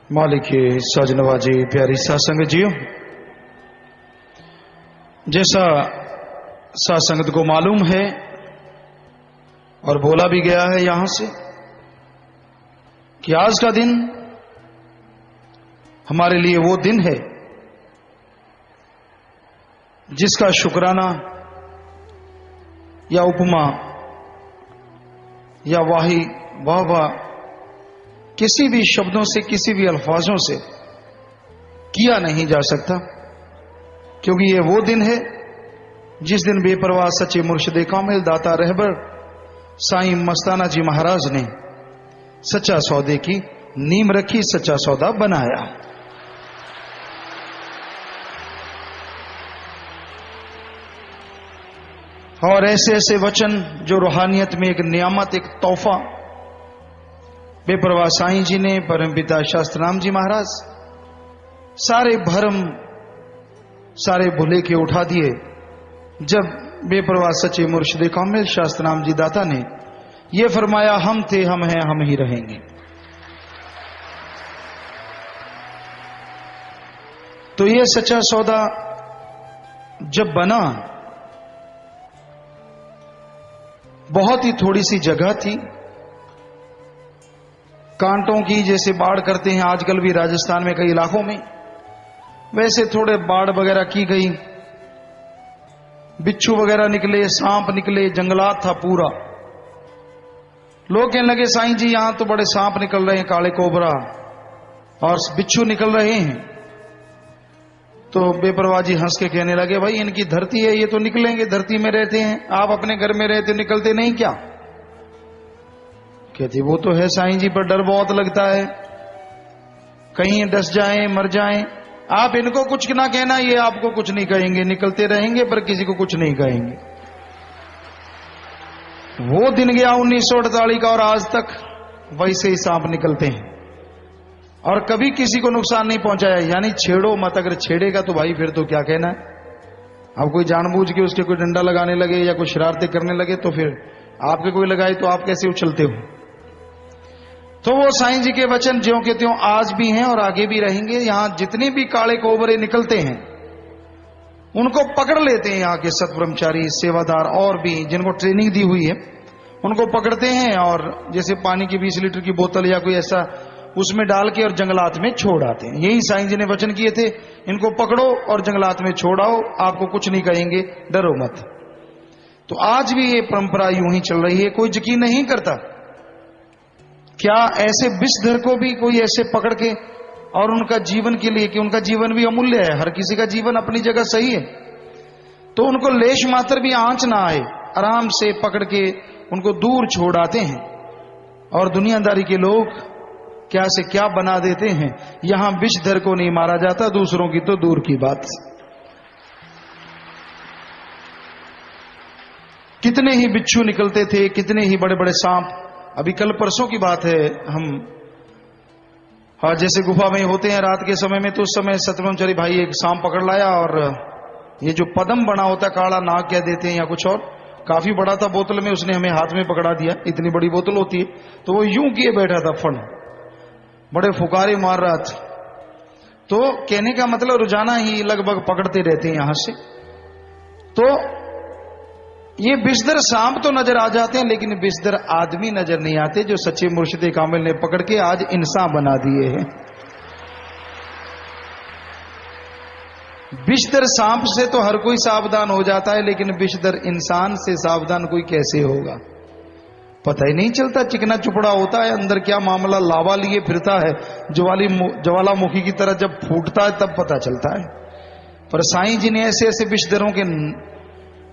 मालिक साज नवाजे प्यारी सासंग जियो, जैसा सासंगत को मालूम है और बोला भी गया है यहां से कि आज का दिन हमारे लिए वो दिन है जिसका शुक्राना या उपमा या वाह किसी भी शब्दों से, किसी भी अल्फाजों से किया नहीं जा सकता, क्योंकि ये वो दिन है जिस दिन बेपरवाह सच्चे मुर्शिद कामिल दाता रहबर साईं मस्ताना जी महाराज ने सच्चा सौदे की नींव रखी, सच्चा सौदा बनाया। और ऐसे ऐसे वचन जो रूहानियत में एक नियामत, एक तोहफा बेपरवाह साईं जी ने, परमपिता शास्त्रनाम जी महाराज सारे भरम, सारे भुले के उठा दिए जब बेपरवाह सच्चे मुर्शिद कामिल शास्त्रनाम जी दाता ने यह फरमाया, हम थे, हम हैं, हम ही रहेंगे। तो यह सच्चा सौदा जब बना, बहुत ही थोड़ी सी जगह थी, कांटों की, जैसे बाढ़ करते हैं आजकल भी राजस्थान में कई इलाकों में, वैसे थोड़े बाढ़ वगैरह की गई, बिच्छू वगैरह निकले, सांप निकले, जंगलात था पूरा। लोग कहने लगे, साईं जी यहां तो बड़े सांप निकल रहे हैं, काले कोबरा और बिच्छू निकल रहे हैं। तो बेपरवाह जी हंस के कहने लगे, भाई इनकी धरती है, ये तो निकलेंगे, धरती में रहते हैं, आप अपने घर में रहते निकलते नहीं क्या? कहती वो तो है साईं जी, पर डर बहुत लगता है, कहीं डस जाएं, मर जाएं। आप इनको कुछ ना कहना, ये आपको कुछ नहीं कहेंगे, निकलते रहेंगे पर किसी को कुछ नहीं कहेंगे। वो दिन गया 1948 का और आज तक वैसे ही सांप निकलते हैं और कभी किसी को नुकसान नहीं पहुंचाया। यानी छेड़ो मत, अगर छेड़ेगा तो भाई फिर तो क्या कहना है। अब कोई जानबूझ के उसके कोई डंडा लगाने लगे या कोई शरारतें करने लगे तो फिर आपके कोई लगाए तो आप कैसे उछलते हो। तो वो साईं जी के वचन ज्यों के त्यों आज भी हैं और आगे भी रहेंगे। यहां जितने भी काले कोबरे निकलते हैं उनको पकड़ लेते हैं यहाँ के सतब्रह्मचारी, सेवादार और भी जिनको ट्रेनिंग दी हुई है, उनको पकड़ते हैं और जैसे पानी की 20 लीटर की बोतल या कोई ऐसा उसमें डाल के और जंगलात में छोड़ आते हैं। यही साईं जी ने वचन किए थे, इनको पकड़ो और जंगलात में छोड़ाओ, आपको कुछ नहीं कहेंगे, डरो मत। तो आज भी ये परंपरा यूं ही चल रही है। कोई यकीन नहीं करता, क्या ऐसे विषधर को भी कोई ऐसे पकड़ के और उनका जीवन के लिए, कि उनका जीवन भी अमूल्य है, हर किसी का जीवन अपनी जगह सही है, तो उनको लेश मात्र भी आंच ना आए, आराम से पकड़ के उनको दूर छोड़ आते हैं। और दुनियादारी के लोग क्या से क्या बना देते हैं। यहां विषधर को नहीं मारा जाता, दूसरों की तो दूर की बात। कितने ही बिच्छू निकलते थे, कितने ही बड़े बड़े सांप। अभी कल परसों की बात है, हम जैसे गुफा में होते हैं रात के समय में, तो उस समय सतब्रह्मचारी भाई एक सांप पकड़ लाया और ये जो पदम बना होता है, काला नाग क्या देते हैं या कुछ और, काफी बड़ा था बोतल में, उसने हमें हाथ में पकड़ा दिया। इतनी बड़ी बोतल होती है, तो वो यूं किए बैठा था, फण बड़े फुकारे मार रहा था। तो कहने का मतलब रोजाना ही लगभग पकड़ते रहते हैं यहां से। तो ये विषधर सांप तो नजर आ जाते हैं, लेकिन विषधर आदमी नजर नहीं आते, जो सच्चे मुर्शिद कामिल ने पकड़ के आज इंसान बना दिए हैं। विषधर सांप से तो हर कोई सावधान हो जाता है, लेकिन विषधर इंसान से सावधान कोई कैसे होगा, पता ही नहीं चलता। चिकना चुपड़ा होता है, अंदर क्या मामला, लावा लिए फिरता है, ज्वालामुखी की तरह जब फूटता है तब पता चलता है। पर साईं जी ने ऐसे ऐसे विषधरों के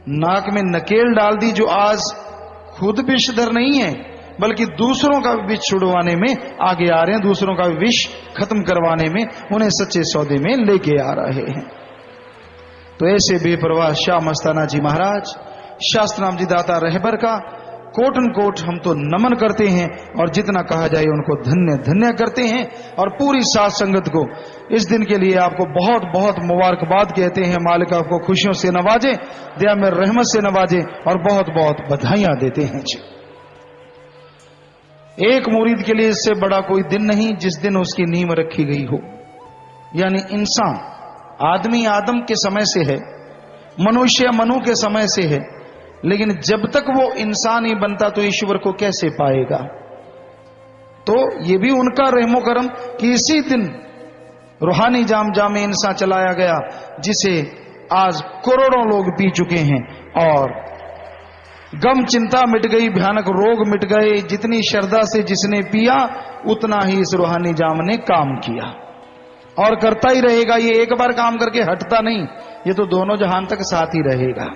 नाक में नकेल डाल दी, जो आज खुद विषधर नहीं है बल्कि दूसरों का विष छुड़वाने में आगे आ रहे हैं, दूसरों का विष खत्म करवाने में उन्हें सच्चे सौदे में लेके आ रहे हैं। तो ऐसे बेपरवाह शाह मस्ताना जी महाराज, शास्त्रनाम जी दाता रहबर का कोटन कोट हम तो नमन करते हैं और जितना कहा जाए उनको धन्य धन्य करते हैं। और पूरी साथ संगत को इस दिन के लिए आपको बहुत बहुत मुबारकबाद कहते हैं। मालिक आपको खुशियों से नवाजे, दया में रहमत से नवाजे और बहुत बहुत बधाइयां देते हैं जी। एक मुरीद के लिए इससे बड़ा कोई दिन नहीं जिस दिन उसकी नींव रखी गई हो। यानी इंसान, आदमी आदम के समय से है, मनुष्य मनु के समय से है, लेकिन जब तक वो इंसान ही बनता तो ईश्वर को कैसे पाएगा। तो ये भी उनका रहमो करम कि इसी दिन रूहानी जाम जामे इंसान चलाया गया, जिसे आज करोड़ों लोग पी चुके हैं और गम चिंता मिट गई, भयानक रोग मिट गए। जितनी श्रद्धा से जिसने पिया उतना ही इस रूहानी जाम ने काम किया और करता ही रहेगा। ये एक बार काम करके हटता नहीं, ये तो दोनों जहान तक साथ ही रहेगा।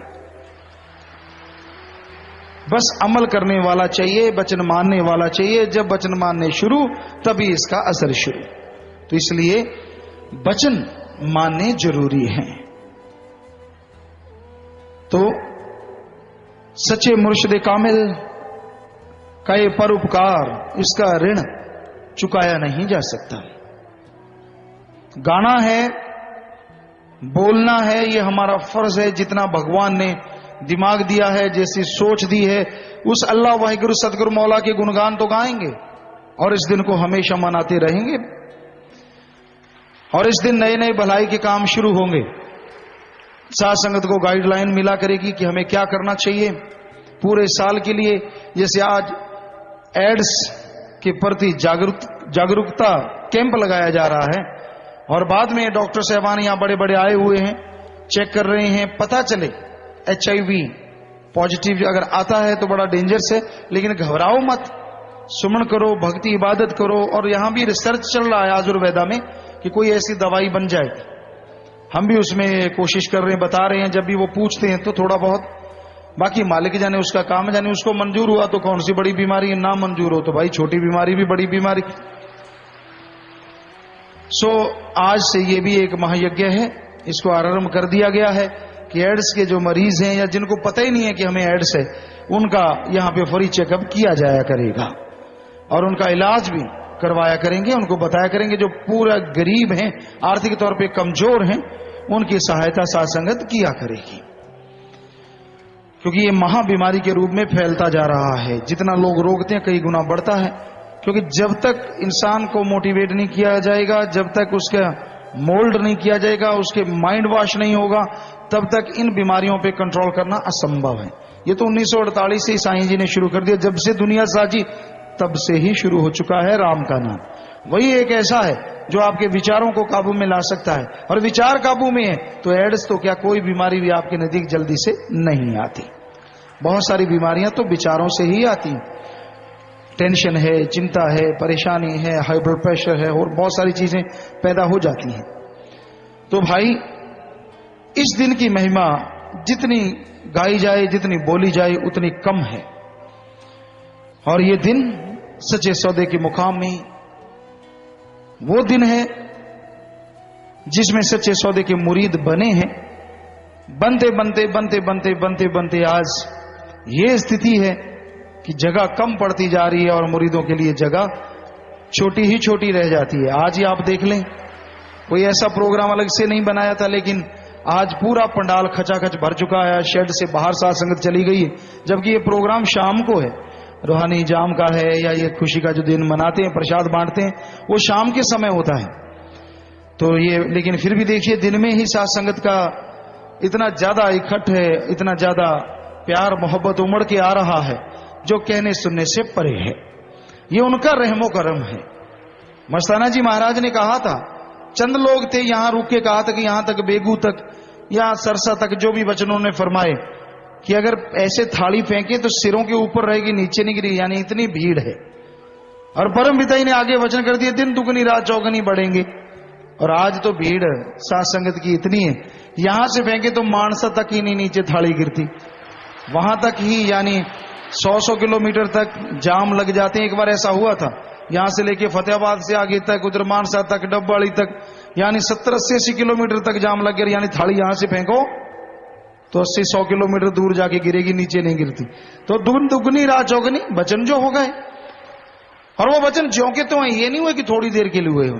बस अमल करने वाला चाहिए, वचन मानने वाला चाहिए। जब वचन मानने शुरू तभी इसका असर शुरू। तो इसलिए वचन मानने जरूरी है। तो सच्चे मुर्शिद कामिल का ये परोपकार, इसका ऋण चुकाया नहीं जा सकता। गाना है, बोलना है, ये हमारा फर्ज है। जितना भगवान ने दिमाग दिया है, जैसी सोच दी है, उस अल्लाह वाहिगुरु सतगुरु मौला के गुणगान तो गाएंगे और इस दिन को हमेशा मनाते रहेंगे। और इस दिन नए नए भलाई के काम शुरू होंगे। साथ संगत को गाइडलाइन मिला करेगी कि हमें क्या करना चाहिए पूरे साल के लिए। जैसे आज एड्स के प्रति जागरूकता कैंप लगाया जा रहा है और बाद में डॉक्टर साहबान यहां बड़े बड़े आए हुए हैं, चेक कर रहे हैं, पता चले HIV पॉजिटिव अगर आता है तो बड़ा डेंजरस है। लेकिन घबराओ मत, सुमन करो, भक्ति इबादत करो। और यहां भी रिसर्च चल रहा है आयुर्वेदा में कि कोई ऐसी दवाई बन जाए। हम भी उसमें कोशिश कर रहे हैं, बता रहे हैं। जब भी वो पूछते हैं तो थोड़ा बहुत, बाकी मालिक जाने उसका काम, जाने उसको मंजूर हुआ तो कौन सी बड़ी बीमारी है, ना मंजूर हो तो भाई छोटी बीमारी भी बड़ी बीमारी। आज से ये भी एक महायज्ञ है, इसको आरंभ कर दिया गया है कि एड्स के जो मरीज हैं या जिनको पता ही नहीं है कि हमें एड्स है, उनका यहां पे फ्री चेकअप किया जाया करेगा और उनका इलाज भी करवाया करेंगे। उनको बताया करेंगे, जो पूरा गरीब हैं, आर्थिक तौर पे कमजोर हैं, उनकी सहायता साथ संगत किया करेगी। क्योंकि ये महाबीमारी के रूप में फैलता जा रहा है। जितना लोग रोकते हैं कई गुना बढ़ता है। क्योंकि जब तक इंसान को मोटिवेट नहीं किया जाएगा, जब तक उसका मोल्ड नहीं किया जाएगा, उसके माइंड वॉश नहीं होगा, तब तक इन बीमारियों पे कंट्रोल करना असंभव है। ये तो 1948 से साईं जी ने शुरू कर दिया। जब से दुनिया साजी तब से ही शुरू हो चुका है राम का नाम। वही एक ऐसा है जो आपके विचारों को काबू में ला सकता है। और विचार काबू में है तो एड्स तो क्या, कोई बीमारी भी आपके नजदीक जल्दी से नहीं आती। बहुत सारी बीमारियां तो विचारों से ही आती हैं। टेंशन है, चिंता है, परेशानी है, हाई ब्लड प्रेशर है और बहुत सारी चीजें पैदा हो जाती हैं। तो भाई इस दिन की महिमा जितनी गाई जाए, जितनी बोली जाए, उतनी कम है। और ये दिन सच्चे सौदे के मुकाम में वो दिन है जिसमें सच्चे सौदे के मुरीद बने हैं। बनते बनते बनते बनते बनते बनते आज ये स्थिति है कि जगह कम पड़ती जा रही है और मुरीदों के लिए जगह छोटी ही छोटी रह जाती है। आज ही आप देख लें, कोई ऐसा प्रोग्राम अलग से नहीं बनाया था, लेकिन आज पूरा पंडाल खचाखच भर चुका है। शेड से बाहर साथ संगत चली गई है, जबकि ये प्रोग्राम शाम को है, रूहानी जाम का है, या ये खुशी का जो दिन मनाते हैं, प्रसाद बांटते हैं, वो शाम के समय होता है। तो ये, लेकिन फिर भी देखिए दिन में ही साथ संगत का इतना ज्यादा इकट्ठ है, इतना ज्यादा प्यार मोहब्बत उमड़ के आ रहा है जो कहने सुनने से परे है। ये उनका रहमो करम है। मस्ताना जी महाराज ने कहा था, चंद लोग थे यहां रुक के कहा था कि यहां तक बेगू तक या सरसा तक जो भी वचनों ने फरमाए कि अगर ऐसे थाली फेंके तो सिरों के ऊपर रहेगी, नीचे नहीं गिरी, यानी इतनी भीड़ है। और परम पिता ने आगे वचन कर दिया, दिन दुगनी रात चौगनी बढ़ेंगे। और आज तो भीड़ साथ संगत की इतनी है, यहां से फेंके तो मानसा तक ही नहीं नीचे थाली गिरती, वहां तक ही यानी 100 किलोमीटर तक जाम लग जाते हैं। एक बार ऐसा हुआ था, यहां से लेके फतेहाबाद से आगे तक, उधर मानसा तक, डब्बाड़ी तक, यानी 70-80 किलोमीटर तक जाम लग गया। यानी थाली यहां से फेंको तो 80-100 किलोमीटर दूर जाके गिरेगी, नीचे नहीं गिरती। तो दुगनी रात चौगनी वचन जो हो गए, और वो वचन ज्यों के तो है, ये नहीं हुए कि थोड़ी देर के लिए हुए हो,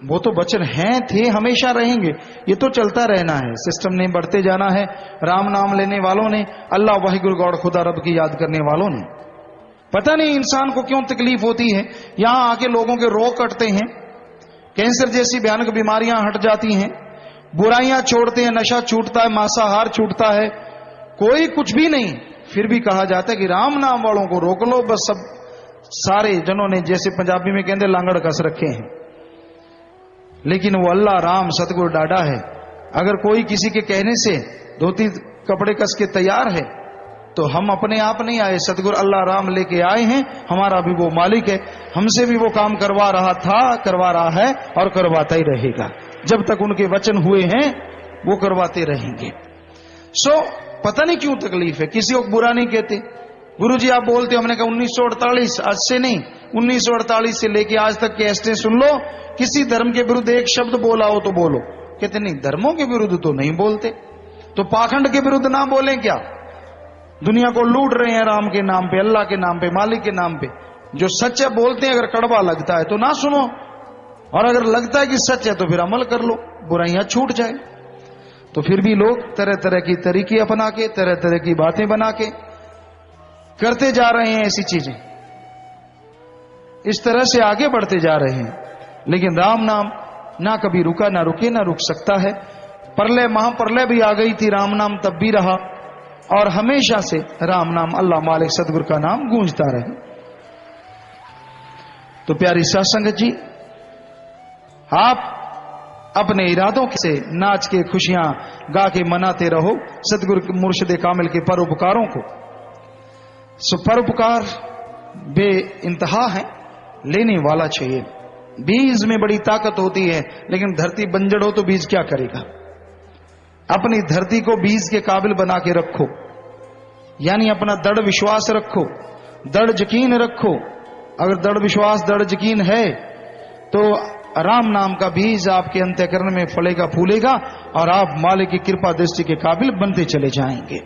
वो तो वचन हैं, थे, हमेशा रहेंगे। ये तो चलता रहना है, सिस्टम ने बढ़ते जाना है। राम नाम लेने वालों ने, अल्लाह वाहिगुरु गौड़ खुदा रब की याद करने वालों ने, पता नहीं इंसान को क्यों तकलीफ होती है। यहां आके लोगों के रोग कटते हैं, कैंसर जैसी भयानक बीमारियां हट जाती हैं, बुराइयां छोड़ते हैं, नशा छूटता है, मांसाहार छूटता है, कोई कुछ भी नहीं, फिर भी कहा जाता है कि राम नाम वालों को रोक लो। बस सब सारे जनों ने, जैसे पंजाबी में कहते, लांगड़ कस रखे हैं। लेकिन वो अल्लाह राम सतगुरु डाडा है। अगर कोई किसी के कहने से धोती कपड़े कस के तैयार है तो हम अपने आप नहीं आए, सतगुरु अल्लाह राम लेके आए हैं। हमारा भी वो मालिक है, हमसे भी वो काम करवा रहा था, करवा रहा है और करवाता ही रहेगा। जब तक उनके वचन हुए हैं वो करवाते रहेंगे। पता नहीं क्यों तकलीफ है, किसी को बुरा नहीं कहते। गुरुजी आप बोलते, हमने कहा 1948, आज से नहीं, 1948 से लेके आज तक के ऐसे सुन लो, किसी धर्म के विरुद्ध एक शब्द बोला हो तो बोलो। कहते नहीं, धर्मों के विरुद्ध तो नहीं बोलते, तो पाखंड के विरुद्ध ना बोलें क्या? दुनिया को लूट रहे हैं राम के नाम पे, अल्लाह के नाम पे, मालिक के नाम पे। जो सच है बोलते हैं, अगर कड़वा लगता है तो ना सुनो, और अगर लगता है कि सच है तो फिर अमल कर लो, बुराइयां छूट जाए। तो फिर भी लोग तरह तरह की तरीके अपना के, तरह तरह की बातें बना के करते जा रहे हैं ऐसी चीजें, इस तरह से आगे बढ़ते जा रहे हैं। लेकिन राम नाम ना कभी रुका, ना रुके, ना रुक सकता है। प्रलय, महाप्रलय भी आ गई थी, राम नाम तब भी रहा, और हमेशा से राम नाम, अल्लाह मालिक सतगुरु का नाम गूंजता रहे। तो प्यारी साध संगत जी, आप अपने इरादों से नाच के, खुशियां गा के मनाते रहो सतगुरु मुर्शिद कामिल के परोपकारों को। परोपकार बे इंतहा है, लेने वाला चाहिए। बीज में बड़ी ताकत होती है, लेकिन धरती बंजर हो तो बीज क्या करेगा? अपनी धरती को बीज के काबिल बना के रखो, यानी अपना दृढ़ विश्वास रखो, दृढ़ यकीन रखो। अगर दृढ़ विश्वास, दृढ़ यकीन है तो राम नाम का बीज आपके अंतःकरण में फलेगा, फूलेगा, और आप मालिक की कृपा दृष्टि के काबिल बनते चले जाएंगे।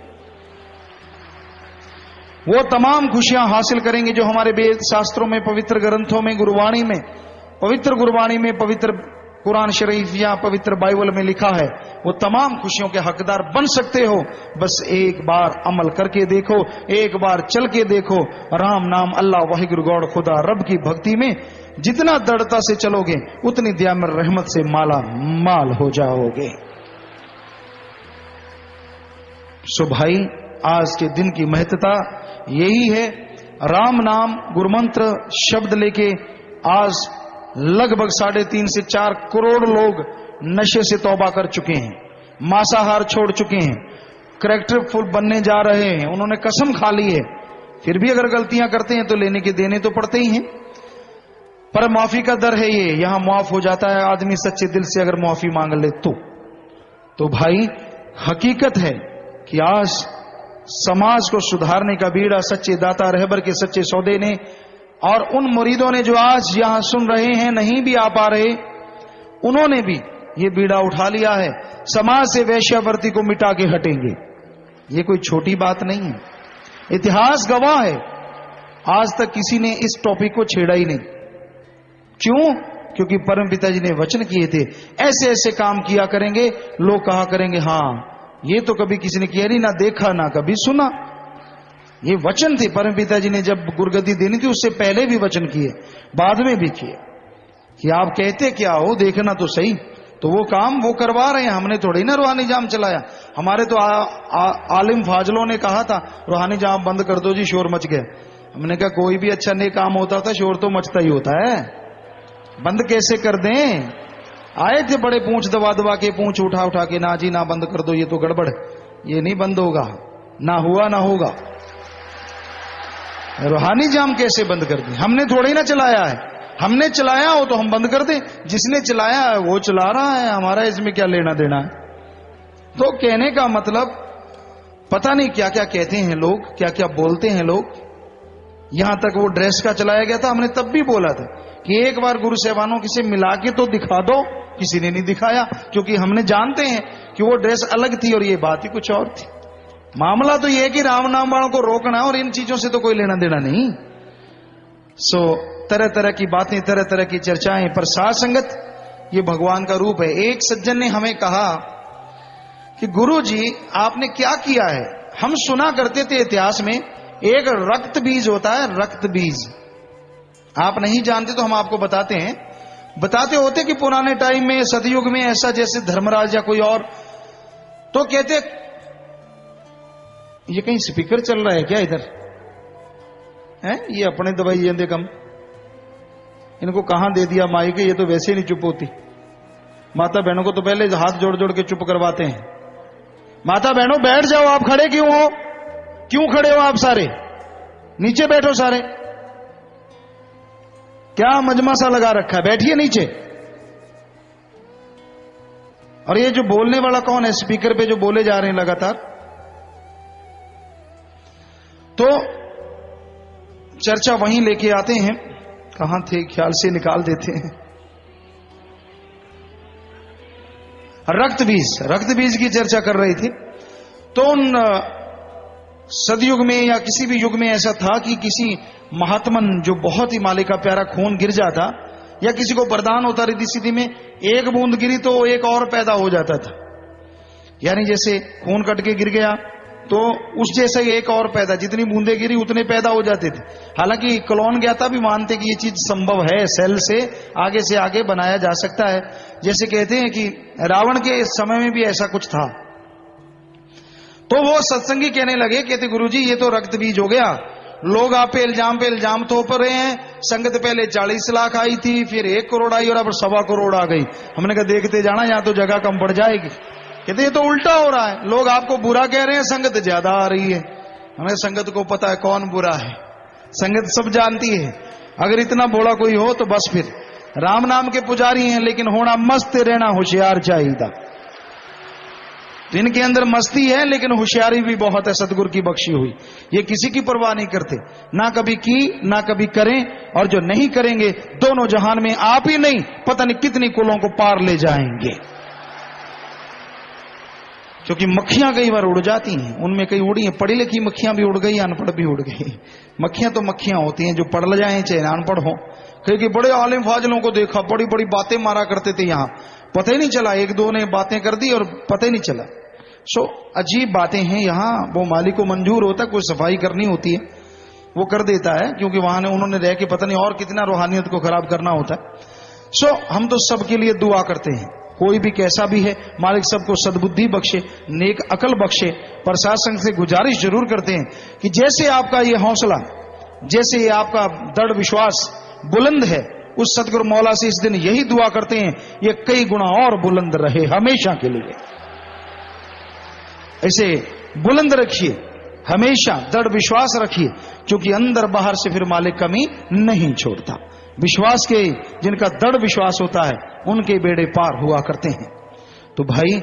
वो तमाम खुशियां हासिल करेंगे जो हमारे वेद शास्त्रों में, पवित्र ग्रंथों में, गुरबाणी में, पवित्र गुरबाणी में, पवित्र कुरान शरीफ या पवित्र बाइबल में लिखा है। वो तमाम खुशियों के हकदार बन सकते हो, बस एक बार अमल करके देखो, एक बार चल के देखो। राम नाम, अल्लाह वाहिगुरु गौड़ खुदा रब की भक्ति में जितना दृढ़ता से चलोगे, उतनी दयामर रहमत से माला माल हो जाओगे। सो भाई, आज के दिन की महत्ता यही है। राम नाम गुरुमंत्र शब्द लेके आज लगभग 3.5 से 4 करोड़ लोग नशे से तौबा कर चुके हैं, मांसाहार छोड़ चुके हैं, कैरेक्टरफुल बनने जा रहे हैं। उन्होंने कसम खा ली है, फिर भी अगर गलतियां करते हैं तो लेने के देने तो पड़ते ही हैं, पर माफी का दर है ये, यहां माफ हो जाता है आदमी सच्चे दिल से अगर माफी मांग ले तो भाई हकीकत है कि आज समाज को सुधारने का बीड़ा सच्चे दाता रहबर के सच्चे सौदे ने, और उन मुरीदों ने जो आज यहां सुन रहे हैं, नहीं भी आ पा रहे, उन्होंने भी ये बीड़ा उठा लिया है। समाज से वैश्यावृत्ति को मिटा के हटेंगे, ये कोई छोटी बात नहीं है। इतिहास गवाह है, आज तक किसी ने इस टॉपिक को छेड़ा ही नहीं। क्यों? क्योंकि परम पिता जी ने वचन किए थे, ऐसे ऐसे काम किया करेंगे, लोग कहा करेंगे हाँ ये तो कभी किसी ने किया नहीं, ना देखा ना कभी सुना। ये वचन थे, परम पिता जी ने जब गुरगद्दी देनी थी उससे पहले भी वचन किए, बाद में भी किए कि आप कहते क्या हो, देखना तो सही। तो वो काम वो करवा रहे हैं, हमने थोड़ी ना रूहानी जाम चलाया। हमारे तो आलिम फाजलों ने कहा था रूहानी जाम बंद कर दो जी, शोर मच गया। हमने कहा कोई भी अच्छा नेक काम होता था शोर तो मचता ही होता है, बंद कैसे कर दें? आए थे बड़े पूंछ दबा दबा के, पूंछ उठा उठा के, ना जी ना बंद कर दो, ये तो गड़बड़, ये नहीं बंद होगा, ना हुआ ना होगा। रूहानी जाम कैसे बंद कर दें? हमने थोड़ी ना चलाया है, हमने चलाया हो तो हम बंद कर दें, जिसने चलाया है वो चला रहा है, हमारा इसमें क्या लेना देना है। तो कहने का मतलब पता नहीं क्या क्या कहते हैं लोग, क्या क्या बोलते हैं लोग। यहां तक वो ड्रेस का चलाया गया था, हमने तब भी बोला था कि एक बार गुरु साहबानों से मिला के तो दिखा दो, किसी ने नहीं दिखाया, क्योंकि हमने जानते हैं कि वो ड्रेस अलग थी और ये बात ही कुछ और थी। मामला तो ये है कि राम नाम वालों को रोकना, और इन चीजों से तो कोई लेना देना नहीं। सो तरह तरह की बातें, तरह तरह की चर्चाएं, पर साध संगत ये भगवान का रूप है। एक सज्जन ने हमें कहा कि गुरु जी आपने क्या किया है, हम सुना करते थे इतिहास में एक रक्त बीज होता है, रक्त बीज। आप नहीं जानते तो हम आपको बताते हैं। बताते होते कि पुराने टाइम में, सतयुग में ऐसा, जैसे धर्मराज या कोई और, तो कहते ये कहीं स्पीकर चल रहा है क्या इधर है? ये अपने दवाई दे कम, इनको कहां दे दिया माइक, ये तो वैसे नहीं चुप होती। माता बहनों को तो पहले हाथ जोड़ जोड़ के चुप करवाते हैं। माता बहनों बैठ जाओ, आप खड़े क्यों हो? क्यों खड़े हो आप सारे? नीचे बैठो सारे। क्या मजमा सा लगा रखा है? बैठिए नीचे। और ये जो बोलने वाला कौन है स्पीकर पे, जो बोले जा रहे हैं लगातार? तो चर्चा वहीं लेके आते हैं, कहां थे, ख्याल से निकाल देते हैं। रक्त बीज की चर्चा कर रही थी। तो उन सदयुग में या किसी भी युग में ऐसा था कि किसी महात्मन जो बहुत ही मालिक का प्यारा खून गिर जाता, या किसी को वरदान होता, रिद्धि सिद्धि में एक बूंद गिरी तो एक और पैदा हो जाता था। यानी जैसे खून कट के गिर गया तो उस जैसा ही एक और पैदा, जितनी बूंदें गिरी उतने पैदा हो जाते थे। हालांकि कलोन ज्ञाता भी मानते कि ये चीज संभव है, सेल से आगे बनाया जा सकता है। जैसे कहते हैं कि रावण के समय में भी ऐसा कुछ था। तो वो सत्संगी कहने लगे, कहते गुरुजी ये तो रक्त बीज हो गया, लोग आप पे इल्जाम थोप रहे हैं। संगत पहले 40 लाख आई थी, फिर 1 करोड़ आई और अब 1.25 करोड़ आ गई। हमने कहा देखते जाना, यहां तो जगह कम पड़ जाएगी। कहते ये तो उल्टा हो रहा है, लोग आपको बुरा कह रहे हैं, संगत ज्यादा आ रही है। हमें संगत को पता है कौन बुरा है, संगत सब जानती है। अगर इतना बोला कोई हो तो बस फिर राम नाम के पुजारी हैं, लेकिन होना मस्त रहना होशियार चाहिए। तो इनके अंदर मस्ती है लेकिन होशियारी भी बहुत है, सतगुरु की बख्शी हुई। ये किसी की परवाह नहीं करते, ना कभी की ना कभी करें, और जो नहीं करेंगे दोनों जहान में आप ही नहीं पता नहीं कितनी कुलों को पार ले जाएंगे। क्योंकि मक्खियां कई बार उड़ जाती हैं, उनमें कई उड़ी हैं, पढ़ी लिखी मक्खियां भी उड़ गई, अनपढ़ भी उड़ गई। मक्खियां तो मक्खियां होती हैं, जो पढ़ जाए चाहे अनपढ़ हो। क्योंकि बड़े आलिम फाजलों को देखा, बड़ी बड़ी बातें मारा करते थे, यहां पता ही नहीं चला, एक दो ने बातें कर दी और पता ही नहीं चला। सो अजीब बातें हैं यहाँ। वो मालिक को मंजूर होता है, कोई सफाई करनी होती है वो कर देता है, क्योंकि वहां ने उन्होंने रह के पता नहीं और कितना रूहानियत को खराब करना होता है। सो हम तो सबके लिए दुआ करते हैं, कोई भी कैसा भी है, मालिक सबको सद्बुद्धि बख्शे, नेक अकल बख्शे। प्रशासन से गुजारिश जरूर करते हैं कि जैसे आपका ये हौसला, जैसे आपका दृढ़ विश्वास बुलंद है, उस सतगुरु मौला से इस दिन यही दुआ करते हैं ये कई गुना और बुलंद रहे हमेशा के लिए। ऐसे बुलंद रखिए, हमेशा दृढ़ विश्वास रखिए, क्योंकि अंदर बाहर से फिर मालिक कमी नहीं छोड़ता। विश्वास के, जिनका दृढ़ विश्वास होता है उनके बेड़े पार हुआ करते हैं। तो भाई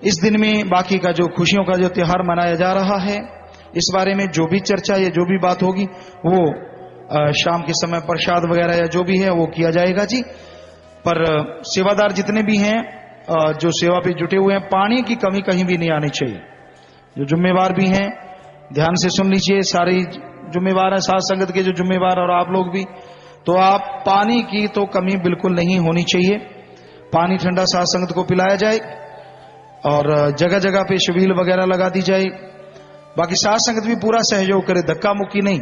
इस दिन में बाकी का जो खुशियों का जो त्योहार मनाया जा रहा है, इस बारे में जो भी चर्चा या जो भी बात होगी वो शाम के समय प्रसाद वगैरह या जो भी है वो किया जाएगा जी। पर सेवादार जितने भी हैं जो सेवा पे जुटे हुए हैं, पानी की कमी कहीं भी नहीं आनी चाहिए। जो जिम्मेवार भी हैं ध्यान से सुन लीजिए, सारे जिम्मेवार हैं, साथ संगत के जो जिम्मेवार और आप लोग भी, तो आप पानी की तो कमी बिल्कुल नहीं होनी चाहिए। पानी ठंडा साथ संगत को पिलाया जाए और जगह जगह पे शबील वगैरह लगा दी जाए। बाकी साथ संगत भी पूरा सहयोग करे, धक्का मुक्की नहीं।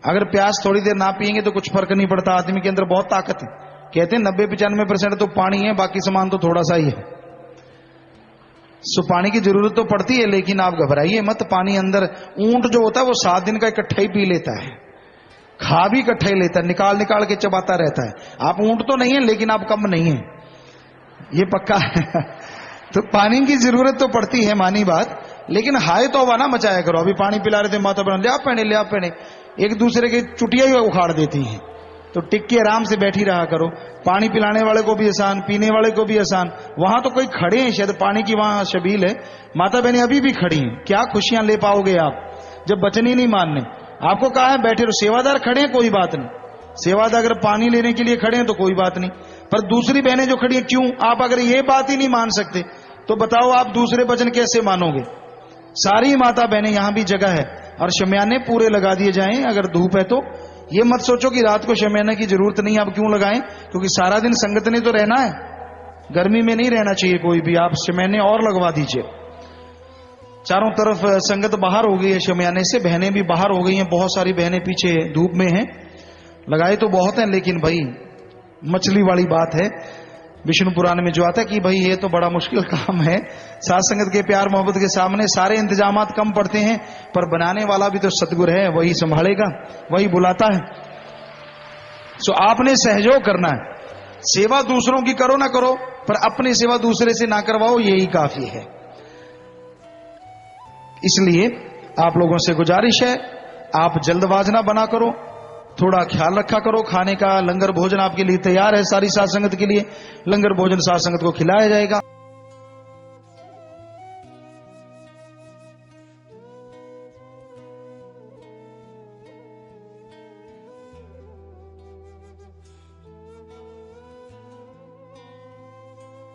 अगर प्यास थोड़ी देर ना पिएंगे तो कुछ फर्क नहीं पड़ता, आदमी के अंदर बहुत ताकत है। कहते हैं 90-95% तो पानी है, बाकी सामान तो थोड़ा सा ही है। सो पानी की जरूरत तो पड़ती है, लेकिन आप घबराइए मत। पानी अंदर, ऊंट जो होता है वो 7 दिन का इकट्ठा ही पी लेता है, खा भी इकट्ठा ही लेता है, निकाल निकाल के चबाता रहता है। आप ऊंट तो नहीं है लेकिन आप कम नहीं है, ये पक्का है। तो पानी की जरूरत तो पड़ती है, मानी बात, लेकिन हाय तो ना मचाया करो। अभी पानी पिला रहे थे, माता बहन ले आप पहने, एक दूसरे की चुटिया ही उखाड़ देती हैं। तो टिक के आराम से बैठी रहा करो। पानी पिलाने वाले को भी आसान, पीने वाले को भी आसान। वहां तो कोई खड़े हैं शायद, पानी की वहां शबील है, माता बहने अभी भी खड़ी हैं। क्या खुशियां ले पाओगे आप जब वचन ही नहीं मानने। आपको कहा है बैठे रहो, सेवादार खड़े हैं कोई बात नहीं, सेवादार अगर पानी लेने के लिए खड़े हैं तो कोई बात नहीं, पर दूसरी बहनें जो खड़ी हैं क्यों? आप अगर ये बात ही नहीं मान सकते तो बताओ आप दूसरे वचन कैसे मानोगे। सारी माता बहनें, यहां भी जगह है, और शमियाने पूरे लगा दिए जाएं। अगर धूप है तो ये मत सोचो कि रात को शमियाने की जरूरत नहीं, आप क्यों लगाएं, क्योंकि सारा दिन संगत ने तो रहना है, गर्मी में नहीं रहना चाहिए कोई भी, आप शमियाने और लगवा दीजिए। चारों तरफ संगत बाहर हो गई है शमयाने से, बहनें भी बाहर हो गई हैं, बहुत सारी बहनें पीछे धूप में हैं। लगाए तो बहुत हैं, लेकिन भाई मछली वाली बात है। विष्णु पुराण में जो आता है कि भाई ये तो बड़ा मुश्किल काम है, साथ संगत के प्यार मोहब्बत के सामने सारे इंतजामात कम पड़ते हैं, पर बनाने वाला भी तो सतगुरु है, वही संभालेगा, वही बुलाता है। सो आपने सहयोग करना है। सेवा दूसरों की करो ना करो, पर अपनी सेवा दूसरे से ना करवाओ, यही काफी है। इसलिए आप लोगों से गुजारिश है, आप जल्दबाज ना बना करो, थोड़ा ख्याल रखा करो। खाने का लंगर भोजन आपके लिए तैयार है, सारी साथ संगत के लिए लंगर भोजन साथ संगत को खिलाया जाएगा।